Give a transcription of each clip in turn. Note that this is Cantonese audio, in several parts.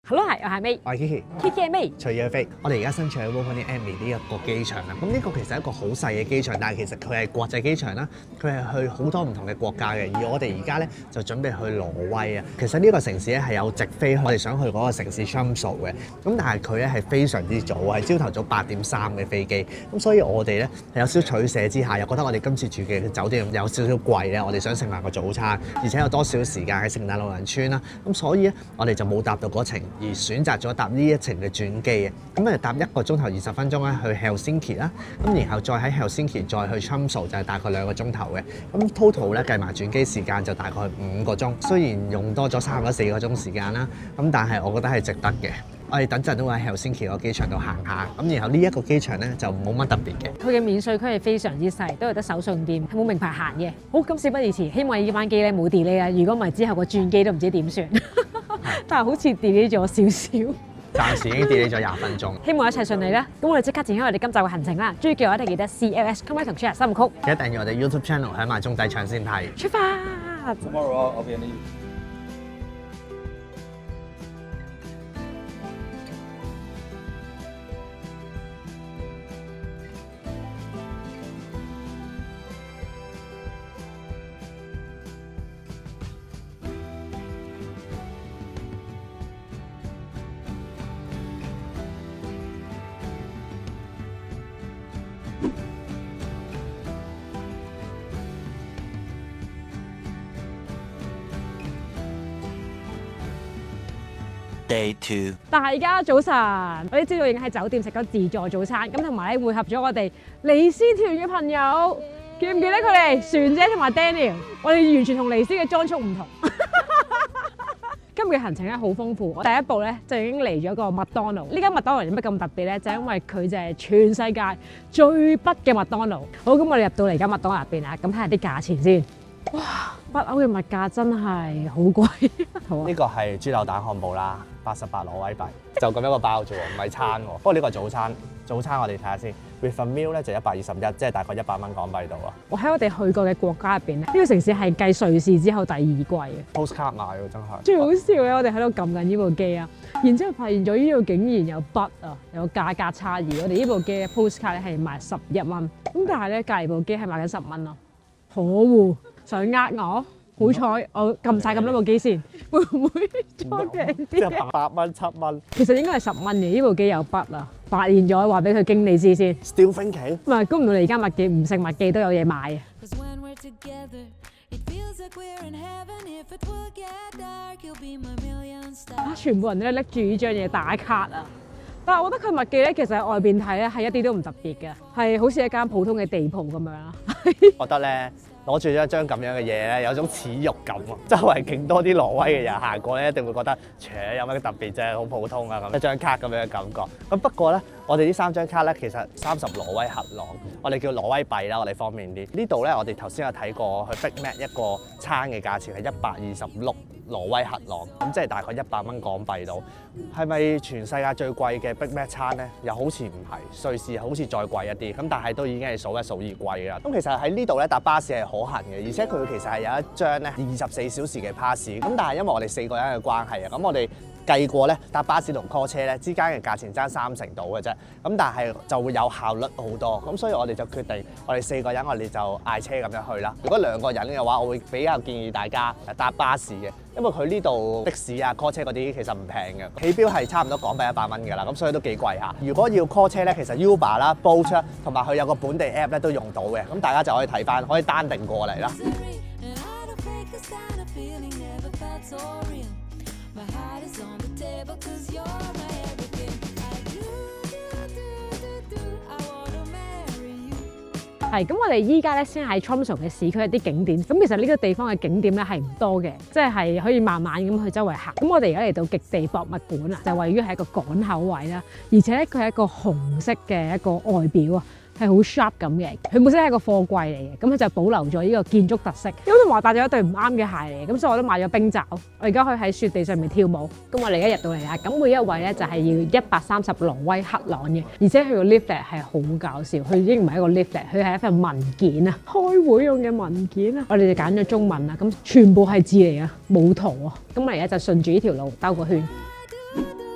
Hello，係我係 May，我係 Kiki， 係 May。隨意飛。我哋而家身處喺 Walt Disney 呢一個機場啦。咁呢個其實係一個好細嘅機場，但係其實佢係國際機場啦。佢係去好多唔同嘅國家嘅。而我哋而家咧就準備去挪威啊。其實呢個城市咧係有直飛我哋想去嗰個城市 Tromsø 嘅。咁但係佢咧係非常之早，係朝頭早8:3嘅飛機。咁所以我哋咧係有少少取捨之下，又覺得我哋今次住嘅酒店有少少貴咧，我哋想食埋個早餐，而且有多少時間喺聖誕老人村啦。咁所以咧我哋就冇搭到嗰程，而選擇咗搭呢一程嘅轉機嘅，咁就搭1個鐘頭20分鐘咧去 Helsinki 啦，咁然後再喺 Helsinki 再去 Tromsø 就係大概2個鐘頭嘅，咁 total 咧計埋轉機時間就大概5個鐘，雖然用多咗差唔多4個鐘時間啦，咁但係我覺得係值得嘅。我哋等陣都會喺 Helsinki 個機場度行下，咁然後呢一個機場咧就冇乜特別嘅。佢嘅免稅區係非常之細，都係得手信店，係冇名牌行嘅。好，咁事不宜遲，希望呢班機咧冇 delay 啊！如果唔係之後個轉機都唔知點算，但係好似 delay 咗少少。暫時已經 delay 咗20分鐘。希望一切順利啦！咁我哋即刻展開我哋今集嘅行程啦！中意嘅話一定記得 CLS comment 同 share 3部曲，記得訂閱我哋 YouTube channel 喺埋鐘仔搶先睇。出發！ Tomorrow I'll be in the Day 2。大家早晨！我哋朝早已經喺酒店食咗自助早餐，咁同埋咧會合咗我哋尼斯團嘅朋友，記唔記得佢哋？船姐同埋 Daniel， 我哋完全同尼斯嘅裝束唔同。今日嘅行程咧好豐富，第一步咧就已經嚟咗個麥當勞。呢間麥當勞有乜咁特別咧？就係因為佢就係全世界最北嘅麥當勞。好，咁我哋入到嚟間麥當勞入邊啦，咁睇下啲價錢先。哇！北歐嘅物價真係好貴。好啊呢個係豬柳蛋漢堡啦，88挪威幣，就咁一個包啫喎，唔係餐喎。不過呢個係早餐，早餐我哋睇下先。With a meal 咧就121，即係大概100蚊港幣度啊。我喺我哋去過嘅國家入邊咧，呢個城市係繼瑞士之後第2貴嘅。Postcard 買喎，真係。最好笑嘅，我哋喺度撳緊呢部機啊，然之後發現咗呢度竟然有筆啊，有價格差異。我哋呢部機嘅 postcard 咧係賣11蚊，咁但係咧隔離部機係賣緊10蚊咯，可惡！想呃我？好彩我撳晒咁多部機先，會唔會錯嘅即係啲？ 8蚊、7蚊。其實應該係10蚊嘅，呢部機有筆啊，發現咗話俾佢經理知先。Still thinking？唔係，估唔到你而家麥記唔食麥記都有嘢買啊！ 'Cause when we're together, it feels like we're in heaven. If it will get dark, you'll be my million star. 全部人都拎住呢張嘢打卡啊！但係我覺得佢麥記咧，其實喺外邊睇咧係一啲都唔特別嘅，係好似一間普通嘅地鋪咁樣啦。覺得咧攞住一張咁樣嘅嘢咧，有種恥辱感啊！周圍勁多啲挪威嘅人行過咧，一定會覺得，有乜特別啫，好普通啊咁一張卡咁樣嘅感覺。咁不過咧，我哋呢3張卡咧，其實30挪威克朗，我哋叫挪威幣啦，我哋方便啲。呢度咧，我哋頭先有睇過，去 Big Mac 一個餐嘅價錢係126挪威克朗，咁即係大概100蚊港幣度。係咪全世界最貴嘅 Big Mac 餐咧？又好似唔係，瑞士好似再貴一啲，咁但係都已經係數一數二貴㗎啦。咁其實喺呢度咧搭巴士係可行嘅，而且佢其實係有一張咧24小時嘅 pass。咁但係因為我哋4個人嘅關係啊，咁我哋計過咧搭巴士同 call 車咧之間嘅價錢爭30到嘅啫，咁但係就會有效率好多。咁所以我哋就決定我哋4個人我哋就嗌車咁樣去啦。如果2個人嘅話，我會比較建議大家搭巴士嘅。因為佢呢度的士啊、call 車嗰啲其實唔平嘅，起標係差唔多港幣100蚊㗎啦，咁所以都幾貴下。如果要 call 車咧，其實 Uber 啦、Bolt 啦，同埋佢有個本地 app 咧都用到嘅，咁大家就可以睇翻，可以單定過嚟啦。 And I don't fake this kind of feeling, never felt so real. My heart is on the table 'cause you're my everything. I do, I wanna marry you. 係咁，我哋依家咧先喺 Tromsø 嘅市區一啲景點。咁其實呢個地方嘅景點咧係唔多嘅，即係可以慢慢咁去周圍行。咁我哋而家嚟到極地博物館啊，就位於係一個港口位啦，而且咧佢係一個紅色嘅一個外表啊。係好 sharp 咁嘅，佢本身係一個貨櫃嚟嘅，咁佢就保留咗呢個建築特色。因為同我帶咗一對唔啱嘅鞋嚟，咁所以我都買咗冰爪。我而家可以喺雪地上面跳舞。咁我哋而家入到嚟啦，咁每一位咧就係要130挪威克朗嘅，而且佢個 leaflet 係好搞笑，佢已經唔係一個 leaflet，佢係一份文件啊，開會用嘅文件啊。我哋就揀咗中文啦，咁全部係字嚟啊，冇圖啊。咁我哋而家就順住呢條路兜個圈。 I do,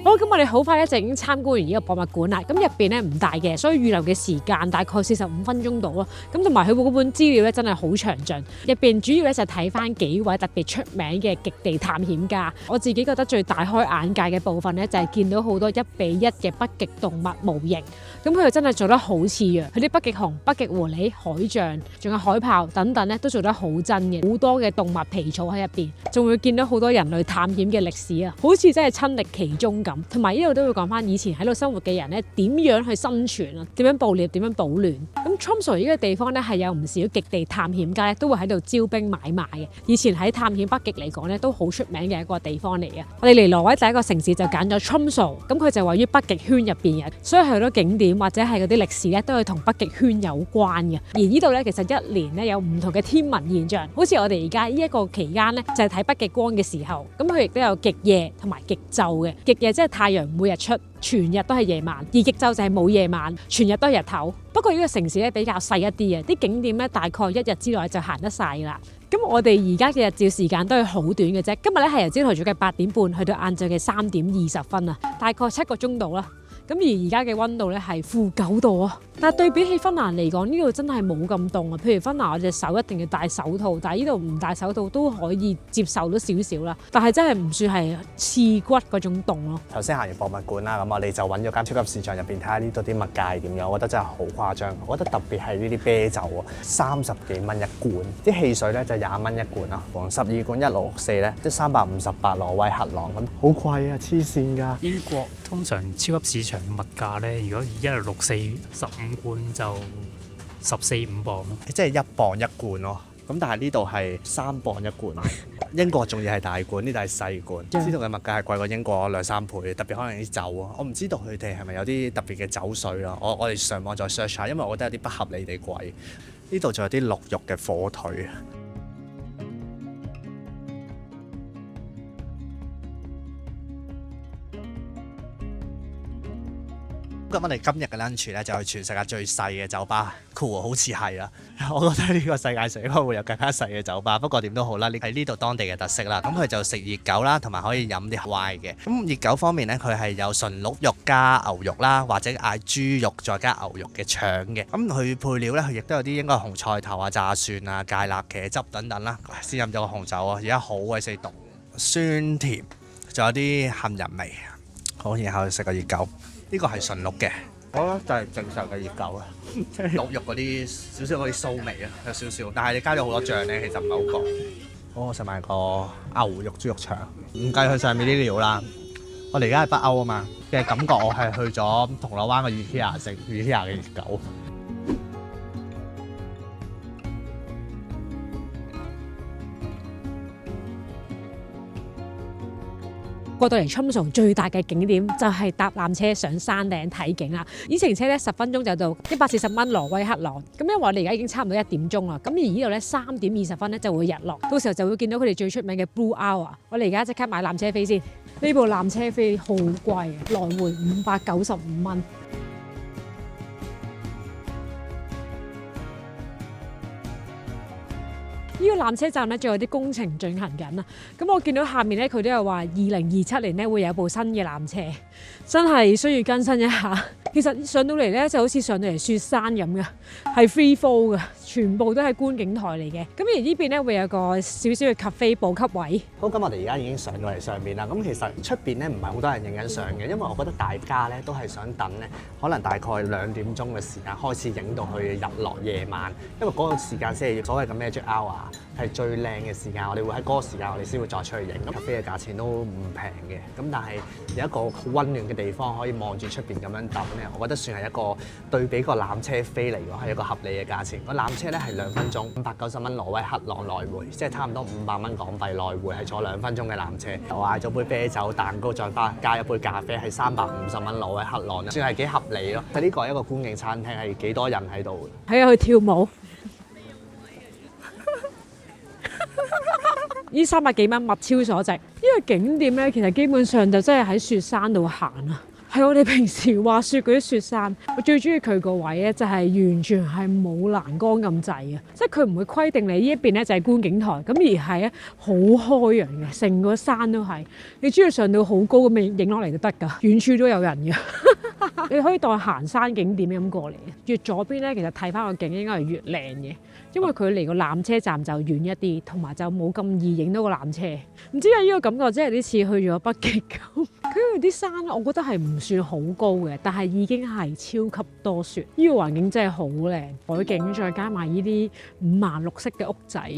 好，咁我哋好快咧就已經參觀完呢個博物館啦。咁入邊咧唔大嘅，所以預留嘅時間大概45分鐘到咯。咁同埋佢嗰本資料咧真係好詳盡。入邊主要咧就睇翻幾位特別出名嘅極地探險家。我自己覺得最大開眼界嘅部分咧就係見到好多1:1嘅北極動物模型。咁佢哋真係做得好似樣，佢啲北極熊、北極狐狸、海象，仲有海豹等等咧都做得好真嘅。好多嘅動物皮草喺入邊，仲會見到好多人類探險嘅歷史啊，好似真係親歷其中咁。同埋呢度都會講翻以前喺度生活嘅人咧點樣去生存啊，點樣捕獵，點樣保暖。咁 Tromsø 呢個地方咧係有唔少極地探險家咧都會喺度招兵買馬嘅。以前喺探險北極嚟講咧都好出名嘅一個地方嚟嘅。我哋嚟挪威第一個城市就揀咗 Tromsø，咁佢就位於北極圈入邊嘅，所以好多景點或者係嗰啲歷史咧都係同北極圈有關嘅。而呢度咧其實一年咧有唔同嘅天文現象，好似我哋而家呢一個期間咧就係睇北極光嘅時候，咁佢亦都有極夜同埋極晝嘅。極夜即係太陽每日出，全日都係夜晚；而極晝就係冇夜晚，全日都係日頭。不過呢個城市咧比較細一啲嘅，啲景點咧大概1日之內就行得晒啦。咁我哋而家嘅日照時間都係好短嘅啫。今日咧係由朝頭早嘅8點半去到晏晝嘅3點20分啊，大概7個鐘度啦。咁而家嘅溫度咧係-9度啊！但係對比起芬蘭嚟講，呢度真係冇咁凍啊。譬如芬蘭我隻手一定要戴手套，但係呢度唔戴手套都可以接受到少少啦。但係真係唔算係刺骨嗰種凍咯。頭先行完博物館啦，咁我哋就揾咗間超級市場入邊睇下呢度啲物價係點樣。我覺得真係好誇張。我覺得特別係呢啲啤酒啊，30幾蚊一罐，啲汽水咧就20蚊一罐啦。逢12罐1664咧，即係358挪威克朗咁，好貴啊！黐線㗎。英國通常超級市場嘅物價咧，如果1664 15罐就14-15磅咯，即係1磅一罐咯。咁但係呢度係3磅一罐，英國仲要係大罐，呢度係細罐。呢度嘅物價係貴過英國2-3倍，特別可能啲酒啊，我唔知道佢哋係咪有啲特別嘅酒稅咯。我哋上網再 search 下，因為我覺得有啲不合理地貴。呢度仲有啲鹿肉嘅火腿。咁我哋今日嘅 lunch 咧就係全世界最細嘅酒吧，cool 好似係啦。我覺得呢個世界上應該會有更加細嘅酒吧，不過點都好啦，呢係呢度當地嘅特色啦。咁佢就食熱狗啦，同埋可以飲啲 wine 嘅。咁熱狗方面咧，佢係有純鹿肉加牛肉啦，或者嗌豬肉再加牛肉嘅腸嘅。咁佢配料咧，佢亦都有啲應該係紅菜頭啊、炸蒜啊、芥辣、茄汁等等啦。先飲咗個紅酒啊，而家好鬼死凍，酸甜，仲有啲杏仁味。好，然後食個熱狗。呢個係純鹿嘅，我覺得就係正常嘅熱狗啊，即係鹿肉嗰啲少少嗰啲騷味啊，有少少，但係你加咗好多醬咧，其實唔係好覺。好，我食埋個牛肉豬肉腸，唔計佢上面啲料啦。我哋而家係北歐啊嘛嘅感覺，我係去咗銅鑼灣嘅 IKEA 食 IKEA 嘅熱狗。過到嚟 Tromsø 最大嘅景點就係搭纜車上山頂睇景啦。呢程車咧10分鐘就到，140蚊挪威克朗。咁因為我哋而家已經差唔多1點鐘啦，咁而呢度咧3點20分咧就會日落，到時候就會見到佢哋最出名嘅 Blue Hour。我哋而家即刻買纜車飛先。呢部纜車飛好貴，來回595蚊。呢個纜車站咧，仲有啲工程進行緊啊！咁我見到下面咧，佢都有話2027年咧會有部新嘅纜車，真係需要更新一下。其實上到嚟咧就好似上到嚟雪山咁嘅，係 free fall 嘅，全部都係觀景台嚟嘅。咁而呢邊咧會有個少少嘅 cafe 補給位。好，咁我哋而家已經上到嚟上面啦。咁其實出邊咧唔係好多人影緊相嘅，因為我覺得大家咧都係想等咧，可能大概2點鐘嘅時間開始影到去日落夜晚，因為嗰個時間先係所謂嘅 magic hour，係最靚嘅時間。我哋會喺嗰個時間，我哋先會再出去影。咁 cafe 嘅價錢都唔平嘅，咁但係有一個好溫暖嘅地方可以望住出邊咁樣等咧，我覺得算係一個對比個纜車飛嚟講係一個合理嘅價錢。個纜車咧係2分鐘，590蚊挪威克朗來回，即係差唔多500蚊港幣來回，係坐2分鐘嘅纜車。我嗌咗杯啤酒、蛋糕，再加一杯咖啡，係350蚊挪威克朗，算係幾合理咯。佢呢個係一個觀景餐廳，係幾多人喺度嘅？喺度去跳舞。呢300幾蚊物超所值。呢個景點咧，其實基本上就真係喺雪山度行啊。係我哋平時滑雪嗰啲雪山，我最中意佢個位咧，就係完全係冇欄杆咁滯嘅，即係佢唔會規定你呢一邊咧就係觀景台，咁而係咧好開揚嘅，成個山都係，你只要上到好高咁樣影落嚟就得㗎，遠處都有人嘅。你可以當行山景點咁過嚟，越左邊咧其實睇翻個景應該係越靚嘅，因為佢離個纜車站就遠一啲，同埋就冇咁易影到個纜車。唔知啊，呢個感覺真係啲似去咗北極咁。佢啲山我覺得係唔算好高嘅，但係已經係超級多雪。呢個環境真係好靚，海景再加埋呢啲五顏六色嘅屋仔。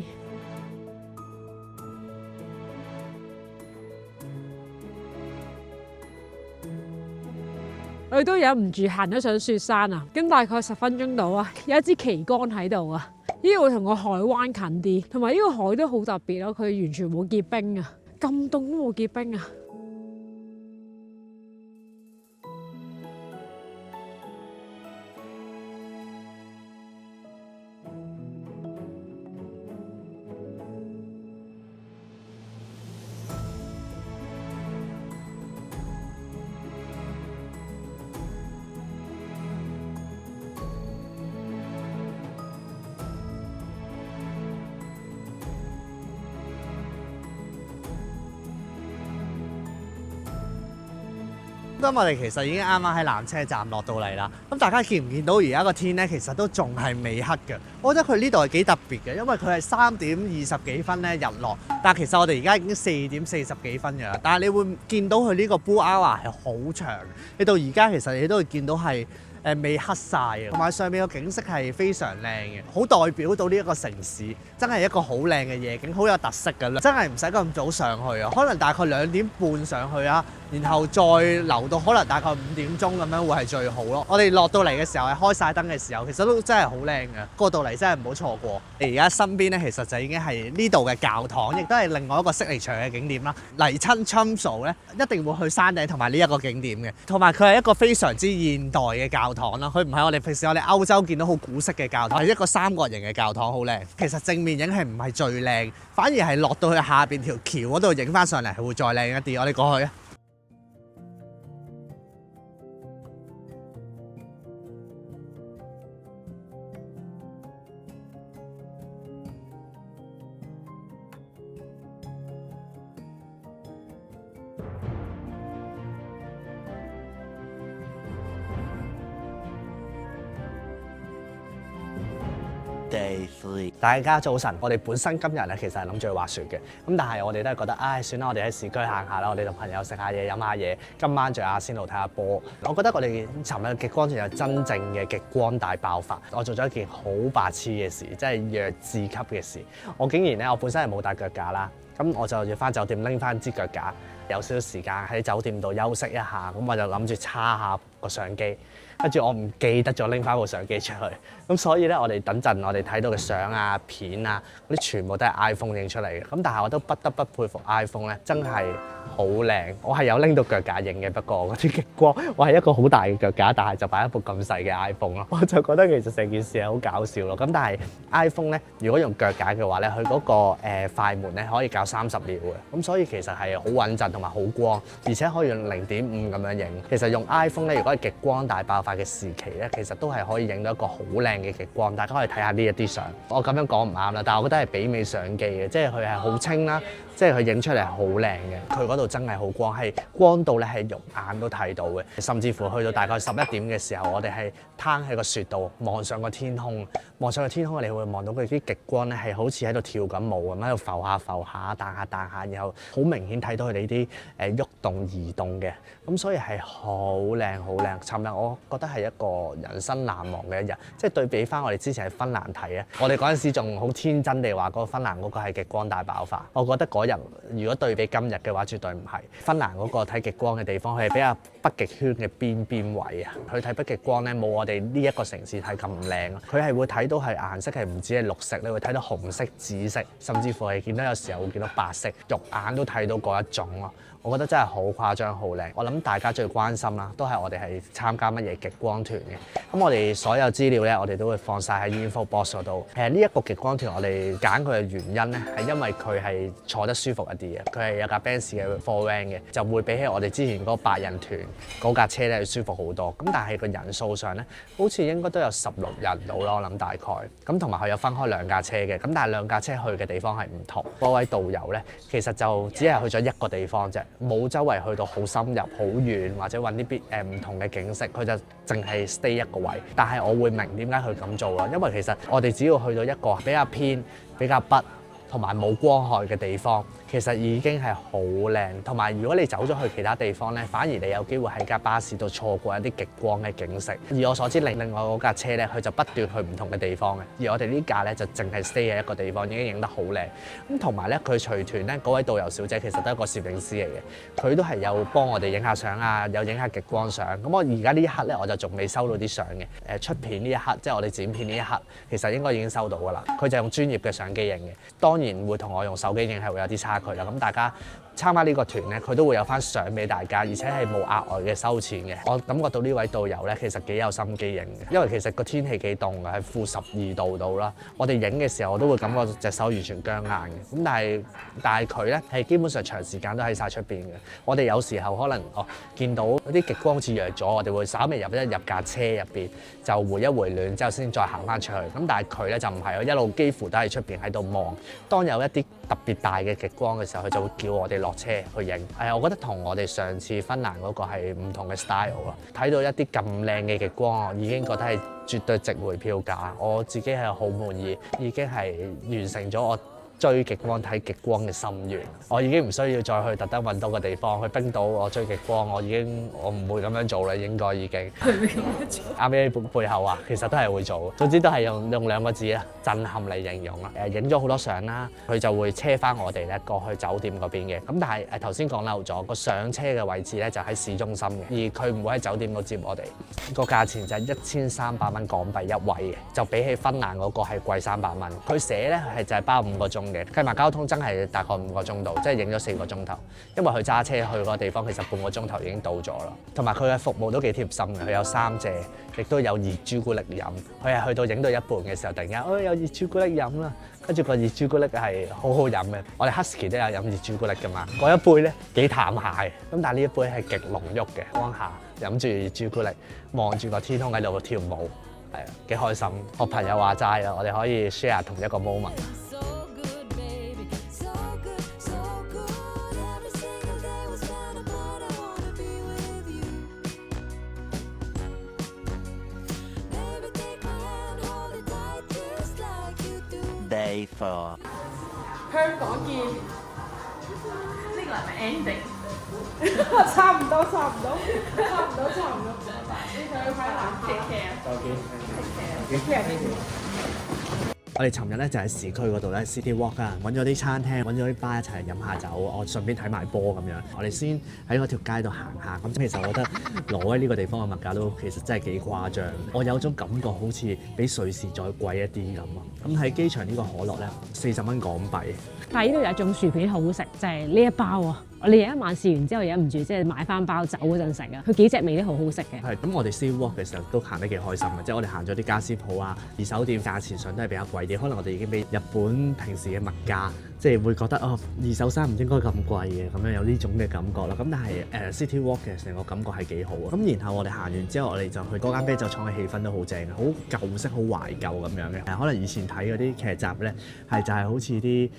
我哋都忍唔住行咗上雪山啊！咁大概10分鐘到啊，有一支旗杆喺度啊。呢個同個海灣近啲，同埋呢個海都好特別咯，佢完全冇結冰啊，咁凍都冇結冰啊！咁我哋其實已經啱啱喺纜車站落到嚟啦。咁大家見唔見到而家個天咧，其實都仲係未黑嘅。我覺得佢呢度係幾特別嘅，因為佢係3點20幾分咧日落，但係其實我哋而家已經4點40幾分嘅啦。但係你會見到佢呢個 blue hour 係好長，你到而家其實你都會見到係未黑晒嘅，同埋上面個景色係非常靚嘅，好代表到呢一個城市真係一個好靚嘅夜景，好有特色㗎啦。真係唔使咁早上去啊，可能大概2點半上去啊，然後再留到可能大概5點鐘咁樣會係最好咯。我哋落到嚟嘅時候係開晒燈嘅時候，其實都真係好靚嘅，過到嚟真係唔好錯過。而家身邊咧其實就已經係呢度嘅教堂，亦都係另外一個悉尼場嘅景點啦。嚟親 Cholmsford 咧，一定會去山頂同埋呢一個景點嘅，同埋佢係一個非常之現代嘅教堂啦。佢唔係我哋平時我哋歐洲見到好古式嘅教堂，係一個三角形嘅教堂，好靚。其實正面影係唔係最靚，反而係落到去下邊條橋嗰度影翻上嚟係會再靚一啲。我哋過去啊！Day 3. 大家早晨，我哋本身今日咧其實係諗住去滑雪嘅，咁但係我哋都係覺得，唉，算啦，我哋喺市區行下啦，我哋同朋友食下嘢、飲下嘢，今晚就去阿仙奴睇下波。我覺得我哋尋日極光就有真正嘅極光大爆發。我做咗一件好白痴嘅事，即係弱智級嘅事。我竟然咧，我本身係冇帶腳架啦，咁我就要翻酒店拎翻支腳架，有少少時間喺酒店度休息一下，咁我就諗住叉下個相機。跟住我唔記得咗拎翻部相機出去，咁所以咧我哋等陣我哋睇到嘅相啊、片啊嗰啲全部都係 iPhone 影出嚟嘅，咁但係我都不得不佩服 iPhone 咧，真係好靚。我係有拎到腳架影嘅，不過嗰啲極光，我係一個好大嘅腳架，但係就擺一部咁細嘅 iPhone 咯，我就覺得其實成件事係好搞笑咯。咁但係 iPhone 咧，如果用腳架嘅話咧，佢嗰個快門咧可以較30秒嘅，咁所以其實係好穩陣同埋好光，而且可以用0.5咁樣影。其實用 iPhone 咧，如果係極光大爆發嘅時期咧，其實都係可以影到一個好靚嘅極光。大家可以睇下呢一啲相。我咁樣講唔啱啦，但係我覺得係媲美相機嘅，即係佢係好清啦，即係佢影出嚟係好靚嘅。佢嗰度真係好光，係光到咧係肉眼都睇到嘅。甚至乎去到大概11點嘅時候，我哋係攤喺個雪度望上個天空，望上個天空，你會望到佢啲極光咧係好似喺度跳緊舞咁，喺度浮下浮下、彈下彈下，然後好明顯睇到佢哋啲喐動移動嘅。咁所以係好靚好靚。尋日我覺得係一個人生難忘嘅一日，即係對比翻我哋之前喺芬蘭睇啊，我哋嗰陣時仲好天真地話嗰個芬蘭嗰個係極光大爆發。我覺得嗰日如果對比今日嘅話，絕對唔係。芬蘭嗰個睇極光嘅地方，佢係比較北極圈嘅邊位啊。佢睇北極光咧，冇我哋呢一個城市睇咁靚。佢係會睇到係顏色係唔止係綠色，你會睇到紅色、紫色，甚至乎係見到有時候會見到白色，肉眼都睇到嗰一種咯。我覺得真係好誇張、好靚。我諗大家最關心啦，都係我哋係參加乜嘢極光團嘅。咁我哋所有資料咧，我哋都會放晒喺 info box 嗰度。呢一個極光團，我哋揀佢嘅原因咧，係因為佢係坐得舒服一啲嘅，佢係有架 Benz 嘅 4van 嘅，就會比起我哋之前嗰8人團嗰架車咧舒服好多。咁但係個人數上咧，好似應該都有16人到啦，我諗大概。咁同埋佢有分開2架車嘅，咁但係2架車去嘅地方係唔同。嗰位導遊咧，其實就只係去咗一個地方啫，冇周圍去到好深入、好遠或者揾啲唔同嘅景色，佢就淨係 stay 一個位。但係我會明點解佢咁做咯，因為其實我哋只要去到一個比較偏、比較北同埋冇光害嘅地方，其實已經係好靚。同埋如果你走咗去其他地方咧，反而你有機會喺架巴士度錯過一啲極光嘅景色。而我所知，另外嗰架車咧，佢就不斷去唔同嘅地方嘅。而我哋呢架咧就淨係 stay 喺一個地方，已經影得好靚。咁同埋咧，佢隨團咧嗰位導遊小姐其實都係一個攝影師嚟嘅，佢都係有幫我哋影下相啊，有影下極光相。咁我而家呢一刻咧，我就仲未收到啲相嘅。出片呢一刻，即係我哋剪片呢一刻，其實應該已經收到㗎啦。佢就用專業嘅相機影嘅，當然會同我用手機影係會有啲差距啦。咁大家參加呢個團咧，佢都會有翻相俾大家，而且係冇額外嘅收錢嘅。我感覺到呢位導遊咧，其實幾有心機影嘅，因為其實個天氣幾凍嘅，係-12度度啦。我哋影嘅時候，我都會感覺隻手完全僵硬嘅。咁但係佢咧係基本上長時間都喺晒出邊嘅。我哋有時候可能見到啲極光好似弱咗，我哋會稍微入架車入邊就回一回暖之後先再行翻出去。咁但係佢咧就唔係，一路幾乎都喺出邊喺度望。當有一啲特別大嘅極光嘅時候，佢就會叫我哋落車去影。我覺得同我哋上次芬蘭嗰個係唔同嘅 style 咯。睇到一啲咁靚嘅極光，我已經覺得係絕對值回票價。我自己係好滿意，已經係完成咗我追極光睇極光嘅心願。我已經唔需要再去特登揾多個地方去冰島我追極光，我唔會咁樣做啦，應該已經。RVA 背後啊，其實都係會做，總之都係用2個字啊，震撼嚟形容啦。影咗好多相啦，佢就會車翻我哋咧過去酒店嗰邊嘅。咁但係頭先講漏咗個上車嘅位置咧，就喺市中心嘅，而佢唔會喺酒店度接我哋。個價錢就係1300蚊港幣一位嘅，就比起芬蘭嗰個係貴300蚊。佢寫咧係就係包5個鐘。計埋交通真係大概5個鐘度，即係影咗4個鐘頭。因為佢揸車去嗰個地方，其實半個鐘頭已經到咗啦。同埋佢嘅服務都幾貼心嘅，佢有3謝，亦都有熱朱古力飲。佢係去到影到一半嘅時候，突然間，有熱朱古力飲啦。跟住個熱朱古力係好好飲嘅。我哋 Husky 都有飲熱朱古力㗎嘛。嗰一杯咧幾淡下嘅，咁但係呢一杯係極濃郁嘅。當下飲住熱朱古力，望住個天空喺度跳舞，係啊幾開心。我朋友話齋啊，我哋可以 share 同一個 moment。Day 4. 香港見，呢個係咪 ending？差唔多。你想去睇南極嘅？我哋尋日咧就喺市區嗰度咧 City Walk 啊，揾咗啲餐廳，揾咗啲吧一齊嚟飲下酒，我順便睇埋波咁樣。我哋先喺嗰條街度行下，咁其實我覺得挪威呢個地方嘅物價都其實真係幾誇張。我有種感覺好似比瑞士再貴一啲咁啊。咁喺機場呢個可樂咧40蚊港幣。但係呢度有一種薯片好食，就係呢一包啊！我哋有一晚試完之後忍唔住，即係買翻包走嗰陣食啊！佢幾隻味都好好食嘅。係咁，我哋 City Walk 嘅時候都行得幾開心嘅，即係我哋行咗啲家私鋪啊、二手店，價錢上都係比較貴啲。可能我哋已經比日本平時嘅物價，即係會覺得二手衫唔應該咁貴嘅，咁樣有呢種嘅感覺啦。咁但係City Walk 嘅成個感覺係幾好啊。咁然後我哋行完之後，我哋就去嗰間啤酒廠嘅氣氛都好正，好舊式、好懷舊咁樣嘅。可能以前睇嗰啲劇集咧，就係好似啲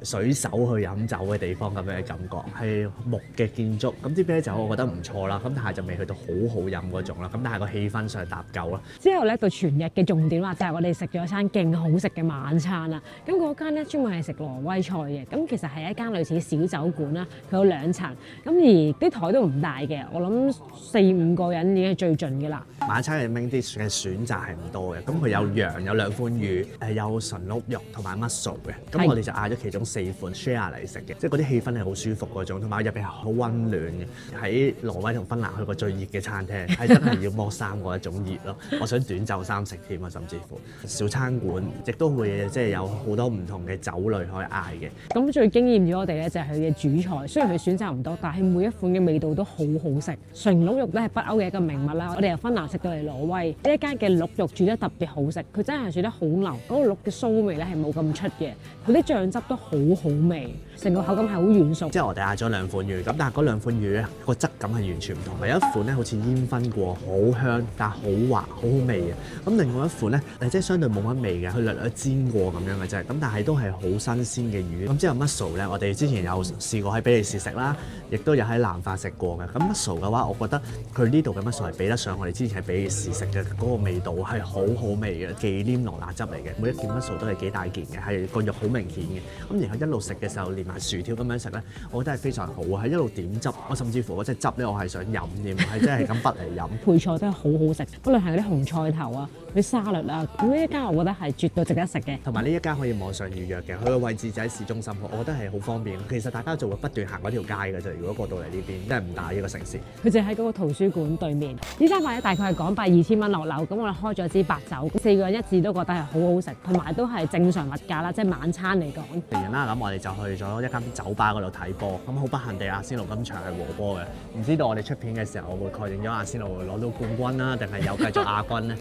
水手去飲酒嘅地方咁樣嘅感覺，係木嘅建築。咁啲啤酒我覺得唔錯啦，咁但係就未去到好好飲嗰種啦。咁但係個氣氛上搭夠啦。之後咧到全日嘅重點啦，就係我哋食咗餐勁好食嘅晚餐啦。咁嗰間咧專門係食挪威菜嘅，咁其實係一間類似小酒館啦，佢有2層，咁而啲台都唔大嘅，我諗4-5個人已經係最盡嘅啦。晚餐嘅 main dish 嘅選擇係唔多嘅，咁佢有羊，有2款魚，有純鹿肉同埋 mussel 嘅。咁我哋就嗌咗其中4款 share 嚟食嘅，即係嗰啲氣氛係好舒服嗰種，同埋入邊係好溫暖嘅。喺挪威同芬蘭去過最熱嘅餐廳，係真係要剝衫嗰一種熱咯。我想短袖衫食添啊，甚至乎小餐館亦都會即係有好多唔同嘅酒類可以嗌嘅。咁最驚豔咗我哋咧就係佢嘅主菜，雖然佢選擇唔多，但係每一款嘅味道都好好食。純鹿肉都係北歐嘅一個名物啦，我哋由芬蘭食到嚟挪威，呢一間嘅鹿肉煮得特別好食，佢真係煮得好腍，嗰個鹿嘅騷味咧係冇咁出嘅，佢啲醬汁都好好味，成個口感係好軟熟。之後我哋嗌咗兩款魚，咁但係嗰兩款魚咧個質感係完全唔同嘅，有一款咧好似煙燻過，好香，但係好滑，好好味嘅。咁另外一款咧即係相對冇乜味嘅，佢略略煎過咁樣嘅啫，咁但係都係好新鮮嘅魚。咁之後 mussel 咧，我哋之前有試過喺比利時食啦，亦都有喺南法食過嘅。咁 mussel 嘅話，我覺得佢呢度嘅 mussel係比得上我哋之前喺比利時食嘅嗰個味道，係好好味嘅，忌廉羅拿汁嚟嘅，每一件 mussel都係幾大件嘅，係個肉好明顯嘅。咁然後一路食嘅時候連埋薯條咁樣食咧，我覺得係非常好啊！係一路點汁，我甚至乎嗰隻汁咧，我係想飲添，係真係咁筆嚟飲。配菜都係好好食，不論係嗰啲紅菜頭啊、嗰啲沙律啊，咁呢一間我覺得係絕對值得食嘅。同埋呢一間可以網上預約嘅，佢個位置就喺市中心，我覺得係好方便。其實大家就會不斷行嗰條街嘅啫。如果過到嚟呢邊，真係唔大呢個城市。佢就喺嗰個圖書館對面。呢餐飯咧大概係港幣2000蚊落樓，咁我哋開咗支白酒，4個人一致都覺得係好好食，同埋都係正常物價啦，即係晚餐嚟講。突然啦，咁我哋就去咗一間酒吧嗰度睇波，咁好不幸地阿仙奴今場係和波嘅，唔知道我哋出片嘅時候，我會確認咗阿仙奴會攞到冠軍啦，定係有繼續亞軍呢？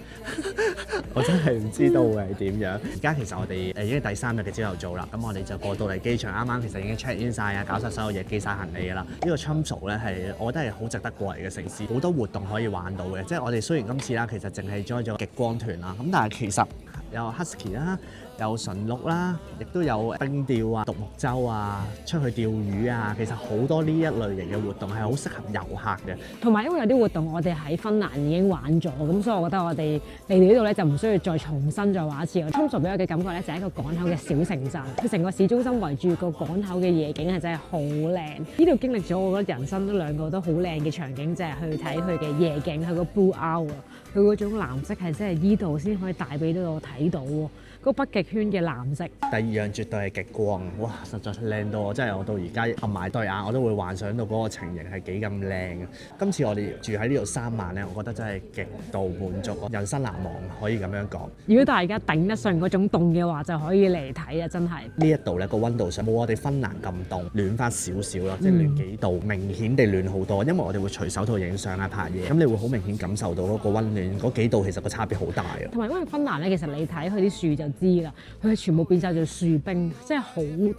我真係唔知道係點樣。而家其實我哋已經第3日嘅朝頭早啦，咁我哋就過到嚟機場，啱啱其實已經 check in 晒啊，搞晒所有嘢，寄晒行李㗎啦。呢個 Tromsø 咧係我覺得係好值得過嚟嘅城市，好多活動可以玩到嘅。即係我哋雖然今次啦，其實淨係 join 咗極光團啦，咁但係其實有 Husky 啦。有馴鹿啦，亦都有冰釣啊、獨木舟啊、出去釣魚啊，其實好多呢一類型嘅活動係好適合遊客嘅。同埋因為有啲活動我哋喺芬蘭已經玩咗，咁所以我覺得我哋嚟到呢度咧就唔需要再重新再玩一次。Tromsø俾我嘅感覺咧就係一個港口嘅小城鎮，佢成個市中心圍住個港口嘅夜景係真係好靚。呢度經歷咗我覺得人生都兩個都好靚嘅場景，就係去睇佢嘅夜景，佢個 blue hour，佢嗰種藍色係真係依度先可以帶俾到我睇到喎。嗰北極圈嘅藍色。第二樣絕對係極光，哇！實在靚到我真係我到而家合埋對眼，我都會幻想到嗰個情形係幾咁靚嘅。今次我哋住喺呢度3晚咧，我覺得真係極度滿足，人生難忘，可以咁樣講。如果大家頂得順嗰種凍嘅話，就可以嚟睇啊！真係呢一度咧個溫度上冇我哋芬蘭咁凍，暖翻少少啦，即係暖幾度，明顯地暖好多。因為我哋會除手套影相啊、拍嘢，咁你會好明顯感受到嗰個溫暖嗰幾度，其實個差別好大啊。同埋因為芬蘭咧，其實你睇佢啲樹就知啦，佢係全部變晒做樹冰，即係好凍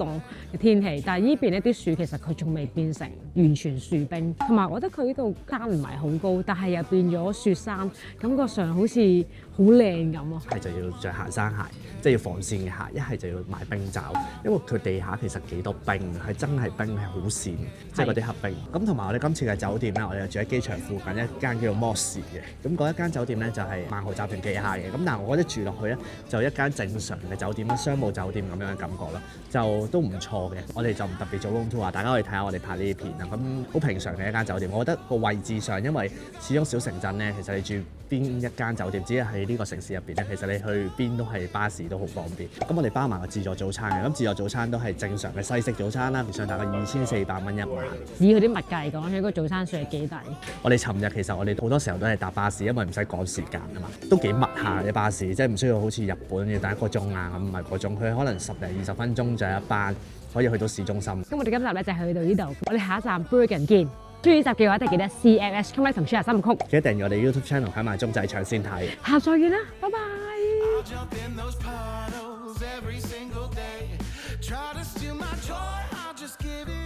嘅天氣。但係呢邊呢啲樹其實佢仲未變成完全樹冰，同埋我覺得佢呢度山唔係好高，但係又變咗雪山，感覺上好似好靚咁啊！係就要着行山鞋，即係要防線嘅鞋；一係就要買冰罩，因為佢地下其實幾多冰，係真係冰，係好跣，即係嗰啲黑冰。咁同埋我哋今次嘅酒店咧，我哋住喺機場附近一間叫做 Moss 嘅，咁嗰一間酒店咧就係萬豪集團旗下嘅。咁但係我覺得住落去咧就一間正常嘅酒店啦，商務酒店咁樣嘅感覺啦，就都唔錯嘅。我哋就唔特別做 room tour，大家可以睇下我哋拍呢啲片啊。咁好平常嘅一間酒店，我覺得個位置上，因為始終小城鎮咧，其實你住邊一間酒店，只係喺呢個城市入邊咧，其實你去邊都係巴士都好方便。咁我哋包埋個自助早餐嘅，咁自助早餐都係正常嘅西式早餐啦，上大概2400蚊一晚。以佢啲物價嚟講，佢個早餐算係幾抵。我哋尋日其實我哋好多時候都係搭巴士，因為唔使趕時間啊嘛，都幾密下嘅巴士，即係唔需要好似日本要等1個鐘啊咁，唔係嗰種，佢可能10零20分鐘就有一班可以去到市中心。咁我哋今集咧就去到呢度，我哋下一站 Bergen 見。中意呢集嘅話，一定記得 CLS Come Like 同 Share 3部曲，記得訂閱我哋 YouTube channel，喺埋鐘仔搶先睇。下集再見啦，拜拜。 I'll jump in those puddles every single day. Try to steal my joy, I'll just give it